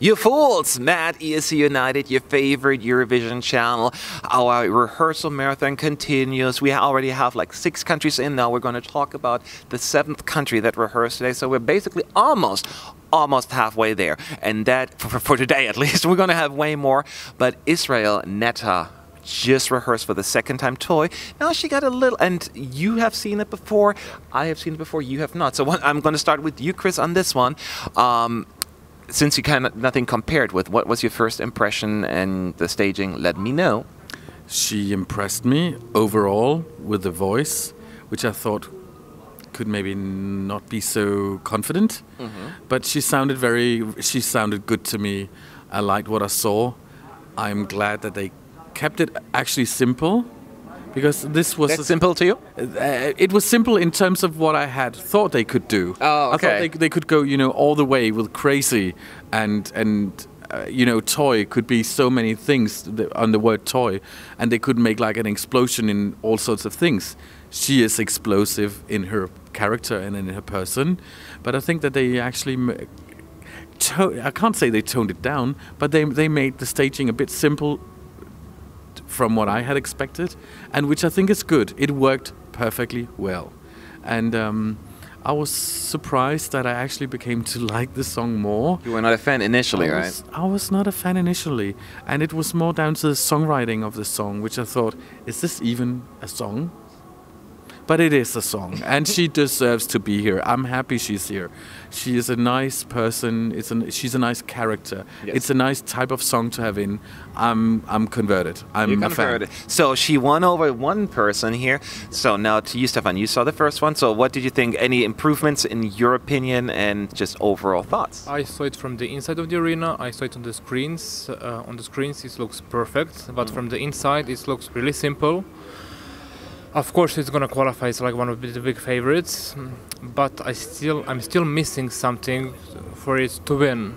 You fools! Mad ESC United, your favorite Eurovision channel. Our rehearsal marathon continues. We already have like 6 countries in now. We're going to talk about the 7th country that rehearsed today. So we're basically almost halfway there. And that, for today at least, we're going to have way more. But Israel, Netta, just rehearsed for the 2nd time toy. Now she got a little, and you have seen it before. I have seen it before. You have not. So I'm going to start with you, Chris, on this one. Since you kind of nothing compared with, what was your first impression and the staging? Let me know. She impressed me overall with the voice, which I thought could maybe not be so confident. But she sounded good to me. I liked what I saw. I'm glad that they kept it actually simple, because this was simple to you. It was simple in terms of what I had thought they could do. Oh, okay. I thought they could go, all the way with crazy and toy could be so many things on the word toy, and they could make like an explosion in all sorts of things. She is explosive in her character and in her person, but I think that they actually I can't say they toned it down, but they made the staging a bit simple from what I had expected, and which I think is good. It worked perfectly well, and I was surprised that I actually became to like the song more. You were not a fan initially, right? I was not a fan initially, and it was more down to the songwriting of the song, which I thought, is this even a song? But it is a song, and she deserves to be here. I'm happy she's here. She is a nice person. She's a nice character. Yes. It's a nice type of song to have in. I'm converted. I'm a fan. So she won over one person here. So now to you, Stefan. You saw the first one. So what did you think? Any improvements in your opinion and just overall thoughts? I saw it from the inside of the arena. I saw it on the screens. On the screens, it looks perfect, but from the inside, it looks really simple. Of course, it's gonna qualify as like one of the big favorites, but I'm still missing something for it to win.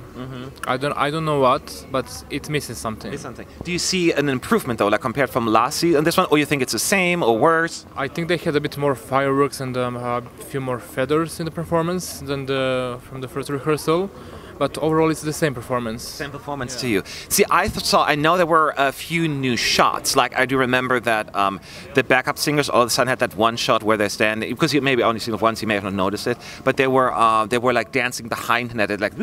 I don't know what, but it misses something. Do you see an improvement though, like compared from last season, this one, or you think it's the same or worse? I think they had a bit more fireworks and a few more feathers in the performance than from the first rehearsal. But overall, it's the same performance. Same performance to you. See, I know there were a few new shots. Like, I do remember that the backup singers all of a sudden had that one shot where they're standing, because you maybe only seen it once, you may have not noticed it, but they were like dancing behind Netta, like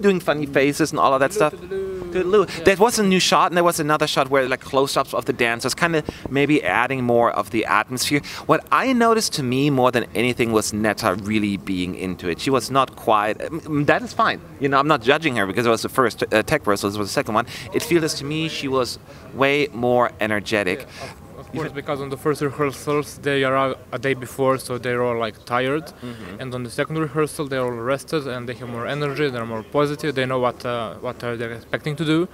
doing funny faces and all of that stuff. There was a new shot, and there was another shot where like close-ups of the dancers, kind of maybe adding more of the atmosphere. What I noticed to me more than anything was Netta really being into it. She was not quite. That is fine. I'm not judging her because it was the first tech rehearsal. This was the second one. It feels to me she was way more energetic. Of course, because on the first rehearsals they are a day before, so they're all like tired, and on the second rehearsal they're all rested and they have more energy. They're more positive. They know what they're expecting to do.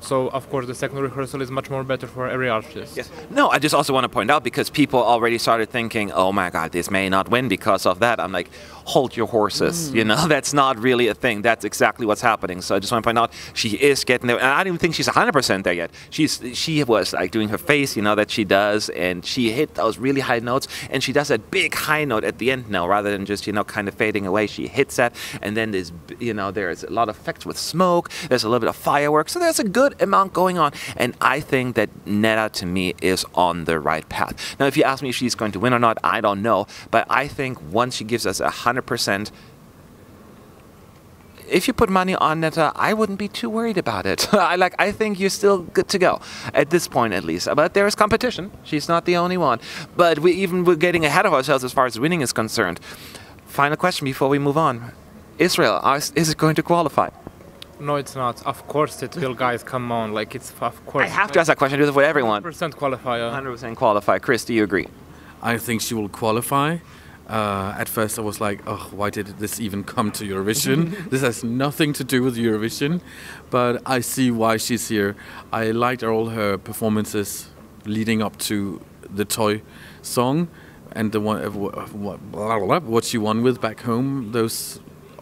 So, of course, the second rehearsal is much more better for every artist. Yes. No, I just also want to point out, because people already started thinking, oh my God, this may not win because of that. I'm like, hold your horses. That's not really a thing. That's exactly what's happening. So I just want to point out, she is getting there. And I don't even think she's 100% there yet. She was like doing her face, that she does. And she hit those really high notes. And she does that big high note at the end now, rather than just, kind of fading away. She hits that. And then there's, there's a lot of effects with smoke. There's a little bit of fireworks. So there's a good amount going on, and I think that Netta to me is on the right path. Now if you ask me if she's going to win or not, I don't know, but I think once she gives us 100%, if you put money on Netta, I wouldn't be too worried about it. I think you're still good to go at this point, at least. But there is competition. She's not the only one, but we're getting ahead of ourselves as far as winning is concerned. Final question before we move on. Israel, is it going to qualify? No, it's not. Of course it will, guys. Come on, it's of course. I have to ask that question. Do it for everyone. 100% qualifier. 100% qualify. Chris, do you agree? I think she will qualify. At first, I was like, "Oh, why did this even come to Eurovision? This has nothing to do with Eurovision." But I see why she's here. I liked all her performances leading up to the toy song, and the one what she won with back home.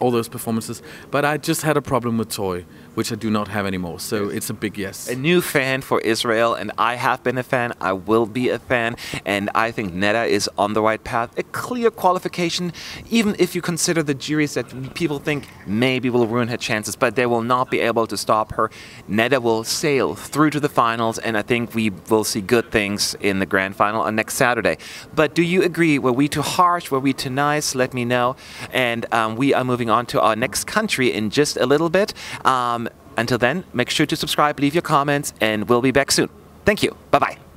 All those performances, but I just had a problem with toy. which I do not have anymore. So it's a big yes. A new fan for Israel, and I have been a fan. I will be a fan, and I think Netta is on the right path. A clear qualification, even if you consider the juries that people think maybe will ruin her chances, but they will not be able to stop her. Netta will sail through to the finals, and I think we will see good things in the grand final on next Saturday. But do you agree? Were we too harsh? Were we too nice? Let me know. And we are moving on to our next country in just a little bit. Until then, make sure to subscribe, leave your comments, and we'll be back soon. Thank you. Bye-bye.